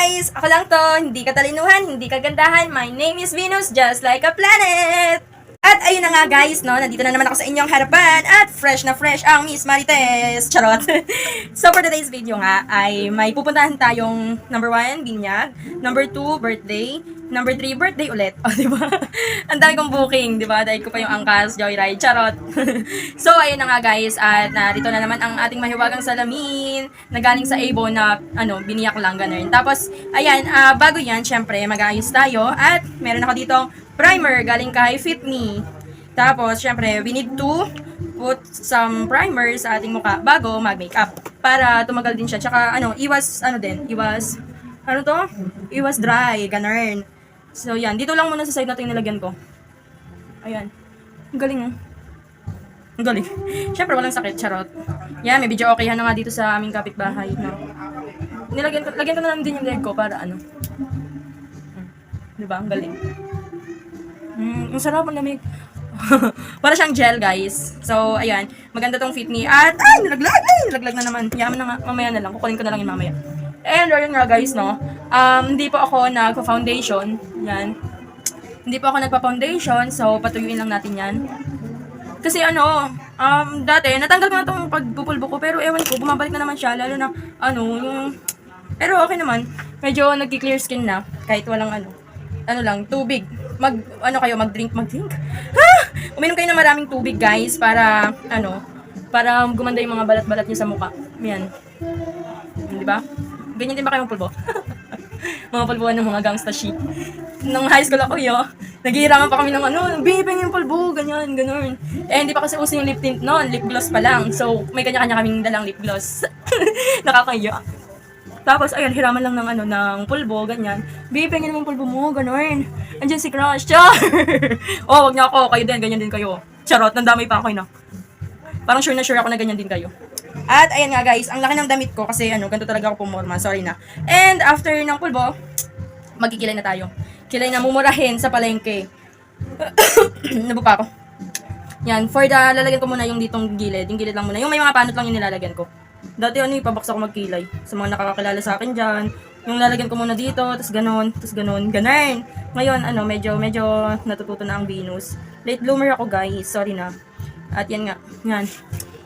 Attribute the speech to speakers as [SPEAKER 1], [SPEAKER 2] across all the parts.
[SPEAKER 1] guys! Ako lang to, hindi katalinuhan, hindi kagandahan. My name is Venus, just like a planet! At ayun na nga guys, no, nandito na naman ako sa inyong harapan at fresh na fresh ang Miss Marites. Charot! So for today's video nga ay may pupuntahan tayong number 1, binyag, number 2, birthday, number 3, birthday ulit. O, diba? Ang dami kong booking, diba? Dahil ko pa yung angkas, joyride, charot. So ayun na nga guys, at narito na naman ang ating mahiwagang salamin na galing sa Avon na biniyak lang ganun. Tapos ayan, bago yan, syempre mag-aayos tayo at meron ako ditong primer galing kay Fit Me. Tapos, syempre, we need to put some primer sa ating mukha bago mag-makeup para tumagal din siya. Tsaka, iwas dry, ganun. So, yan. Dito lang muna sa side natin nilagyan ko. Ayan. Ang galing, ah. Ang galing. Syempre, walang sakit, charot. Yan, may video okay na nga dito sa aming kapitbahay, no? Lagyan ko na lang din yung leg ko para Diba? Ang galing. Ang sarap, ang lamig. Para siyang gel, guys. So, ayan. Maganda tong Fit Me. At, nalaglag na naman. Yaman na nga. Mamaya na lang. Kukunin ko na lang yung mamaya. And, ayun nga, guys, no. Hindi po ako nagpa-foundation. Yan. Hindi po ako nagpa-foundation. So, patuyuin lang natin yan. Kasi, dati, natanggal ko na tong pagpupulbo ko. Pero, ewan ko, bumabalik na naman siya. Lalo na, pero, okay naman. Medyo nagki-clear skin na. Kahit walang, tubig. Mag-drink. Uminom kayo ng maraming tubig, guys, para gumanda yung mga balat-balat niya sa mukha. Yan. Di ba? Ganyan din ba kayo magpulbo? Mga pulbuan ng mga gangsta shit. Nung high school ako, naghihirangan pa kami ng bibing yung pulbo, ganyan. Eh, hindi pa kasi uso yung lip tint noon, lip gloss pa lang. So, may kanya-kanya kaming dalang lip gloss. Nakakaya. Tapos, ayun, hiraman lang ng pulbo, ganyan. Babe, pengen naman pulbo mo, ganun. Andiyan si Crush, char! Wag niya ako, kayo din, ganyan din kayo. Charot, nandamay pa ako, Parang sure na sure ako na ganyan din kayo. At, ayan nga guys, ang laki ng damit ko kasi, ganito talaga ako pumorma, sorry na. And, after ng pulbo, magkikilay na tayo. Kilay na mumurahin sa palengke. Nabupa ako. Yan, for the, lalagyan ko muna yung ditong gilid. Yung gilid lang muna. Yung may mga panot lang yung nilalagyan ko. Dati ipabaksa ko magkilay. Sa mga nakakakilala sa akin dyan. Yung lalagyan ko muna dito, tas ganon. Ngayon, medyo natututo na ang Venus. Late bloomer ako, guys. Sorry na. At yan nga. Yan.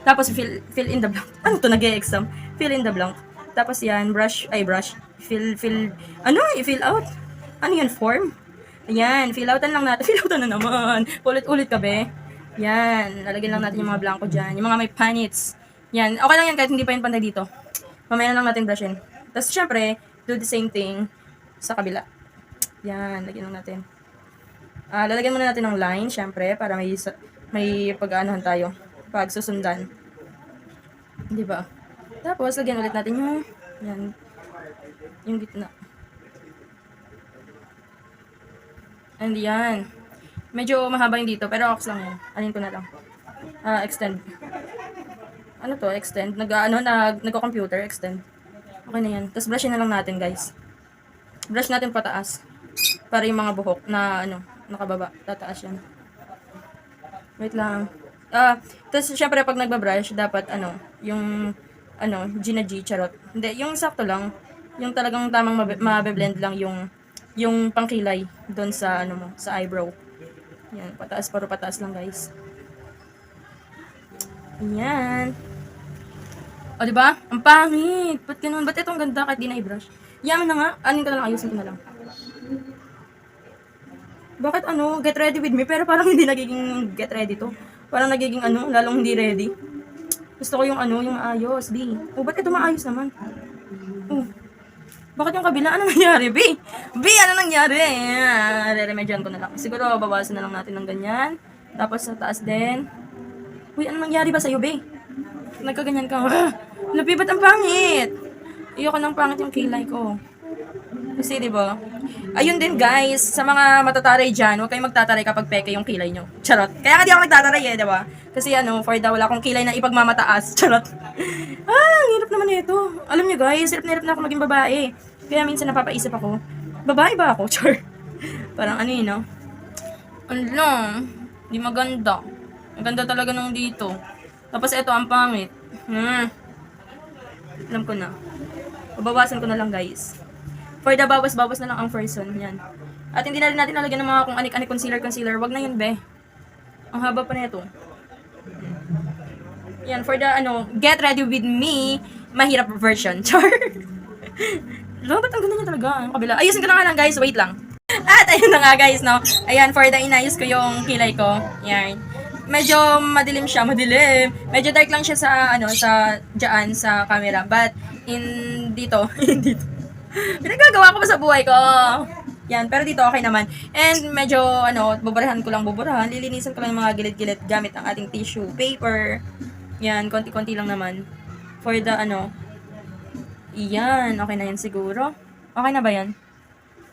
[SPEAKER 1] Tapos, fill in the blank. Nag-e-exam? Fill in the blank. Tapos yan, brush. I-fill out. Ano yan, form? Ayan, fill outan lang natin. Fill outan na naman. Ulit-ulit ka, be. Yan, lalagyan lang natin yung mga blanco dyan. Yung mga may panits. Yan, okay lang yan kahit hindi pa yun pantay dito. Mamaya na lang natin brushin. Tapos, syempre, do the same thing sa kabila. Yan, lagyan lang natin. Lalagyan muna natin ng line, syempre, para may pag-aanohan tayo. Pag-susundan. Diba? Tapos, lagyan ulit natin yung gitna. And yan. Medyo mahaba yung dito, pero ox lang yan. Alin ko na lang. Extend. Extend. Nagko-computer, extend. Okay na yan. Tapos brushin na lang natin, guys. Brush natin pataas. Para yung mga buhok na, nakababa. Tataas yan. Wait lang. Tapos, syempre, pag nagbabrush, dapat, G na G, charot. Hindi, yung sakto lang. Yung talagang tamang mabe-blend lang yung pangkilay doon sa, sa eyebrow. Yan, pataas lang, guys. Ayan. O, diba? Ang pangit. Ba't ganun? Ba't itong ganda kahit di na i-brush? Yaman na nga. Anin ko na lang. Ayusin ko na lang. Bakit get ready with me? Pero parang hindi nagiging get ready to. Parang nagiging lalong hindi ready. Gusto ko yung yung maayos, B. Ba't ito maayos naman? Bakit yung kabila? Ano nangyari, B? B, ano nangyari? Re-remedyan ko na lang. Siguro, babawasan na lang natin ng ganyan. Tapos, sa taas din. Uy, ano nangyari ba sa'yo, B? Nagkaganyan ka. Labi, ba't ang pangit? Ayoko ng pangit yung kilay ko. Kasi, diba? Ayun din, guys. Sa mga matataray dyan, huwag kayong magtataray kapag peke yung kilay nyo. Charot. Kaya nga di ako nagtataray diba? Kasi, for wala akong kilay na ipagmamataas. Charot. Ang hirap naman ito. Alam nyo, guys, hirap na ako maging babae. Kaya minsan napapaisip ako, babae ba ako? Char. Parang di maganda. Ang ganda talaga nung dito. Tapos ito, ang pangit. Alam ko na. Babawasan ko na lang, guys. For the bawas-bawas na lang ang person. Yan. At hindi na rin natin nalagyan ng mga kung anik-anik concealer. Wag na yun, be. Ang haba pa na ito. Yan, for the, get ready with me, mahirap version. Char. Ba't ang ganda niya talaga? Ang kabila. Ayusin ko na nga lang, guys. Wait lang. At ayun na nga, guys, no? Ayan, for the inayos ko yung kilay ko. Yan. Medyo madilim siya, madilim. Medyo dark lang siya sa, dyan, sa camera. But, dito, dito. Pinagagawa ko pa sa buhay ko. Yan, pero dito okay naman. And medyo, buburahan ko lang buburahan. Lilinisan ko lang yung mga gilid-gilid gamit ang ating tissue paper. Yan, konti-konti lang naman. For the, yan, okay na yan siguro. Okay na ba yan?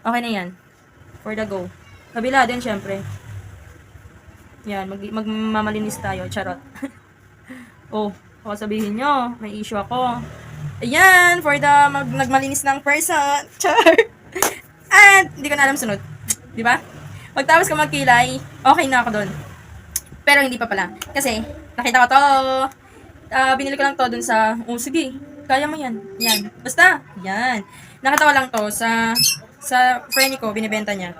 [SPEAKER 1] Okay na yan. For the go. Kabila din, syempre. Yan, magmamalinis tayo. Charot. Oh, baka sabihin nyo, may issue ako. Ayan, for the nagmalinis ng person. Char. At, hindi ko na alam sunod. Di ba? Pagtapos ko magkilay, okay na ako doon. Pero hindi pa pala. Kasi, nakita ko to. Binili ko lang to dun sa, sige, kaya mo yan. Yan. Basta, yan. Nakita ko lang to sa friend ko, binibenta niya.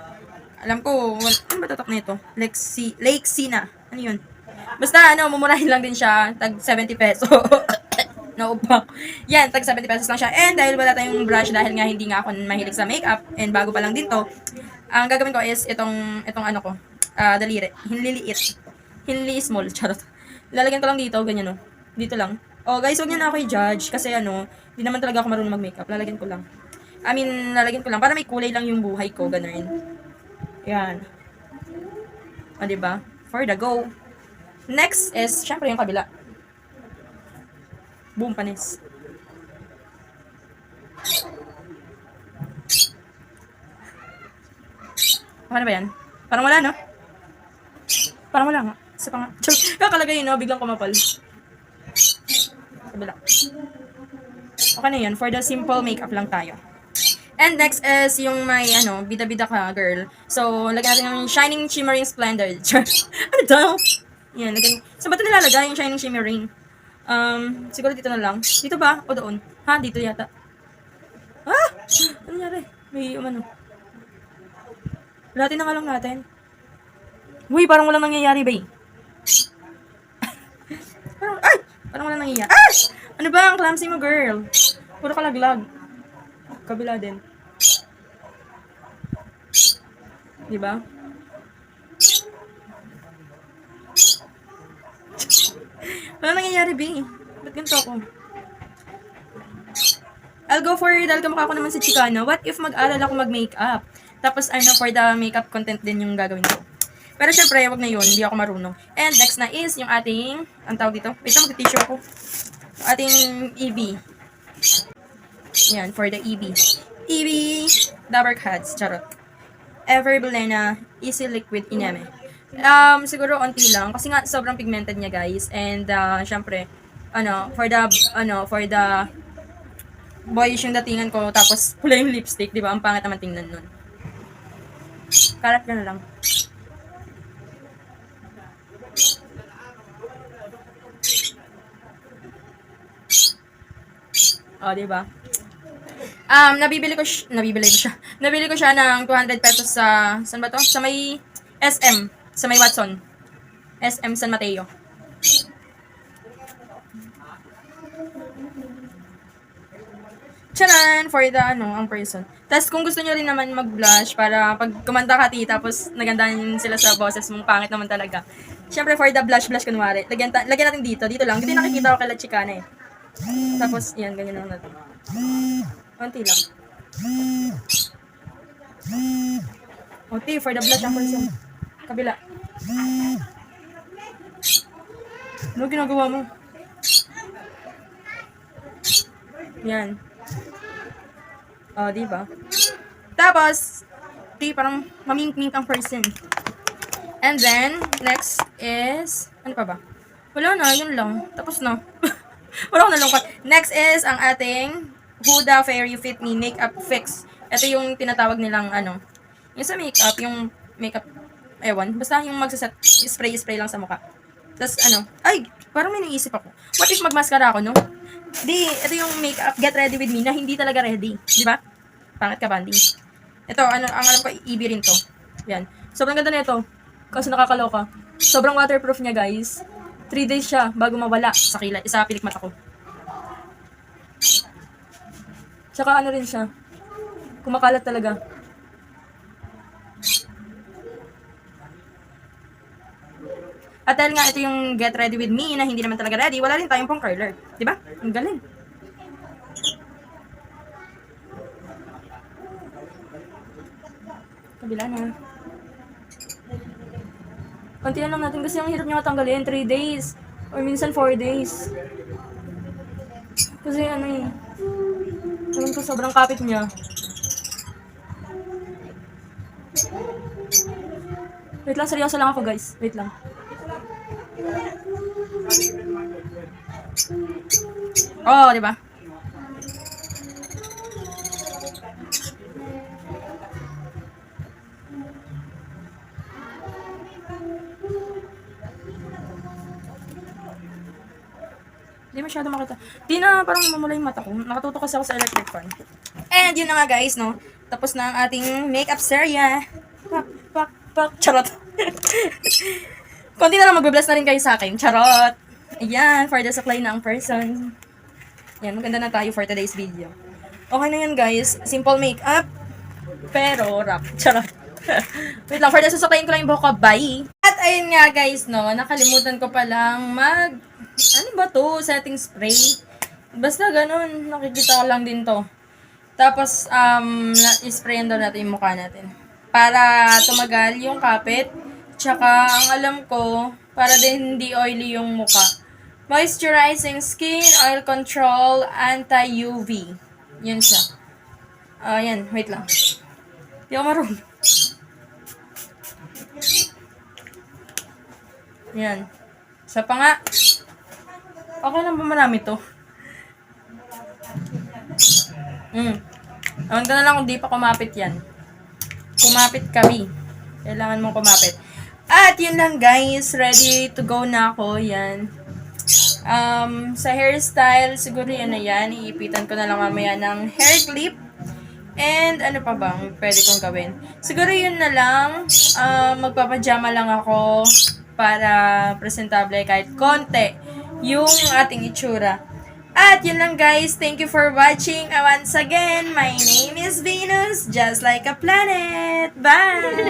[SPEAKER 1] Alam ko, ano ba tatak na ito? Lake Sina. Ano yun? Basta, mumurahin lang din siya. Tag 70 peso. Naupak. Yan, tag 70 pesos lang siya. And dahil wala tayong brush, dahil nga hindi nga ako mahilig sa makeup, and bago pa lang din to, ang gagawin ko is itong daliri. Hinliliit small, charot. Lalagyan ko lang dito, ganyan, dito lang. Oh, guys, huwag niyo na ako i-judge, kasi hindi naman talaga ako marunong mag-makeup. Lalagyan ko lang. Lalagyan ko lang, para may kulay lang yung buhay ko, ganun. Yan. O, diba? For the go. Next is, syempre, yung kabila. Boom, panis. Okay na ba yan? Parang wala, no? Parang wala nga. Isa pa nga. Kakalagay, biglang kumapal. Kabila. Okay na yan. For the simple makeup lang tayo. And next is yung may, bida-bida ka, girl. So, lagyan natin yung Shining Shimmering Splendor. Ano daw? Yan, lagyan. Saan ba ito nilalagay yung Shining Shimmering? Siguro dito na lang. Dito ba? O doon? Ha? Dito yata. Ah! Ano nangyari? May Latin na nga lang natin. Uy, parang walang nangyayari, bay. Parang walang nangyayari. Ah! Ano ba? Ang clumsy mo, girl. Puro kalaglag. Kabila din. Diba? Wala nangyayari, B. Ba't ganito ako? I'll go for, dahil kamukha ko naman si Chicano, what if mag-aral ako mag-makeup? Tapos, for the makeup content din yung gagawin ko. Pero syempre, wag na yun, hindi ako marunong. And next na is yung ating, ang tawag dito, wait lang, mag-tissue ako. Ating EB. Yan, for the EB. EB, Dabber Cats, charot. Ever Belena, Easy Liquid Ineme. Siguro onti lang kasi nga sobrang pigmented niya, guys. And syempre, for the boyish yung datingan ko, tapos pula yung lipstick, 'di ba? Ang pangit naman tingnan nun. Karat ka na lang. Oh, 'di ba? Nabili ko siya ng 200 pesos sa, saan ba to? Sa may SM, sa may Watson. SM San Mateo. Charan! For the, ang person. Tapos, kung gusto nyo rin naman mag-blush para pag kumanta ka, tapos nagandahan sila sa boses mong pangit naman talaga. Siyempre, for the blush, kunwari. Lagyan natin dito lang. Dito nakikita ko kay La Chicana eh. Tapos, yan, ganyan lang natin. Konti lang. Konti, for the blush ang person. Kabila. Ano ginagawa mo? Yan. Oh, diba? Tapos, parang mamink-mink ang person. And then, next is, ano pa ba? Wala na, yun lang. Tapos na. Wala ko nalungkot. Next is ang ating Huda Fairy Fit Me Makeup Fix. Ito yung tinatawag nilang, yung sa makeup, yung makeup, ewan, basta yung magsaset, spray lang sa mukha. Tapos, ay, parang may naisip ako. What if magmaskara ako, no? Ito yung makeup, get ready with me, na hindi talaga ready. Di ba? Pangit ka, Bandi. Ito, ang alam ko, EB rin to. Yan. Sobrang ganda na ito. Kasi nakakaloka. Sobrang waterproof niya, guys. 3 days siya bago mawala sa pilik mata ko. Tsaka ano rin siya. Kumakalat talaga. At dahil nga ito yung get ready with me na hindi naman talaga ready, wala rin tayong pong curler. Diba? Ang galing. Kabila na. Konti na lang natin kasi ang hirap niya matanggalin. 3 days. Or minsan 4 days. Kasi ano eh. Alam ko sobrang kapit niya. Wait lang, seryoso lang ako guys. Wait lang. Oh, di ba? Di masyado makita. Di na parang mamula yung mata ko. Nakatuto kasi ako sa electric fan. And yun na nga guys, no? Tapos na ang ating makeup serya. Pak. Charot. Konti na lang magbe-bless na rin kayo sa akin. Charot. Ayan, for the supply na ang person. Yan, maganda na tayo for today's video. Okay na yan guys. Simple makeup. Pero rap. Charot. Wait lang, for the susuklayin ko lang yung buhok ko. Bye! At ayun nga guys, no? Nakalimutan ko palang ano ba to? Setting spray. Basta ganun. Nakikita ko lang din to. Tapos, isprayan daw natin yung mukha natin. Para tumagal yung kapit. Tsaka, ang alam ko, para din hindi oily yung mukha. Moisturizing skin, oil control, anti-UV. Yun siya. Yan. Wait lang. Hindi ako marunong. Yan. Isa pa nga. Okay lang ba marami to? Ang na lang kung di pa kumapit yan. Kumapit kami. Kailangan mong kumapit. At yun lang guys. Ready to go na ako. Yan. Sa hairstyle, siguro yan na yan. Iipitan ko na lang mamaya ng hair clip. And ano pa bang pwede kong gawin? Siguro yun na lang. Magpapajama lang ako para presentable kahit konti yung ating itsura. At yun lang guys, thank you for watching. Once again, my name is Venus, just like a planet. Bye!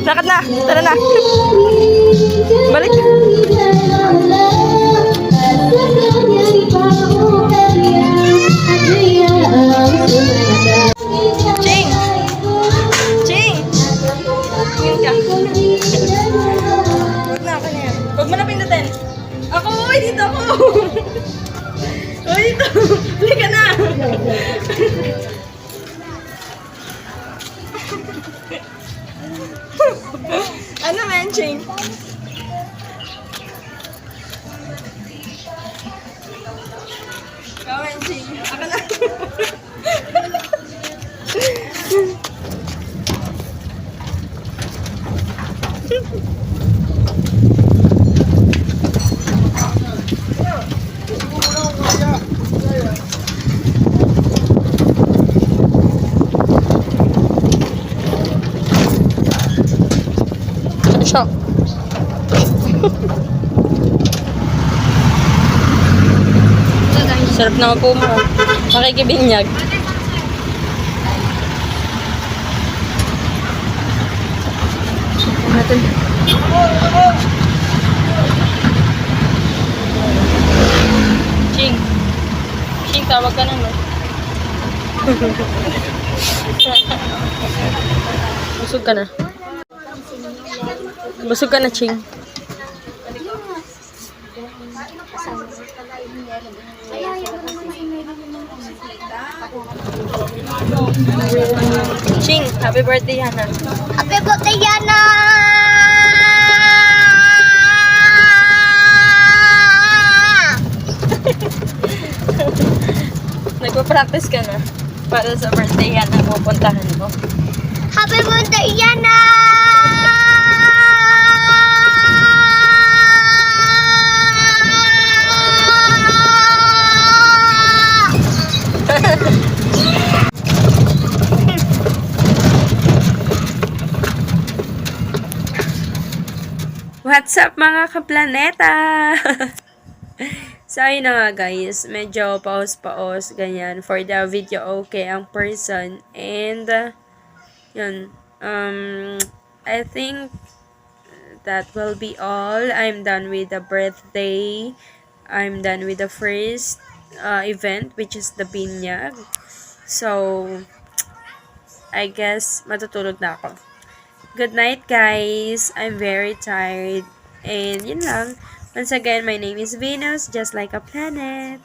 [SPEAKER 1] Lakad na! Tara na! Balik! Ching! Ching! Tingin ka. Huwag na, kanya. Huwag mo na pindutin. Ako, uy, dito ako! Uy, dito! Huli ka na! Ano, Menching? Ikaw, Menching. Ako na. Siya. Sarap na po mo. Makikibinyag. Natin. Ching. Ching, tawag ka naman. Busog ka na. Busog ka na, Ching. Ching, happy birthday, Yana.
[SPEAKER 2] Happy birthday, Yana!
[SPEAKER 1] Nagpa-practice ka na para sa birthday Yana pupuntahan mo.
[SPEAKER 2] Happy birthday, Yana!
[SPEAKER 3] What's up mga kaplaneta? So, ayun na nga guys. Medyo pause-pause, ganyan. For the video, okay ang person. And, yun. I think that will be all. I'm done with the birthday. I'm done with the first event, which is the binyag. So, I guess matutulog na ako. Good night, guys. I'm very tired. And yun lang. Once again, my name is Venus, just like a planet.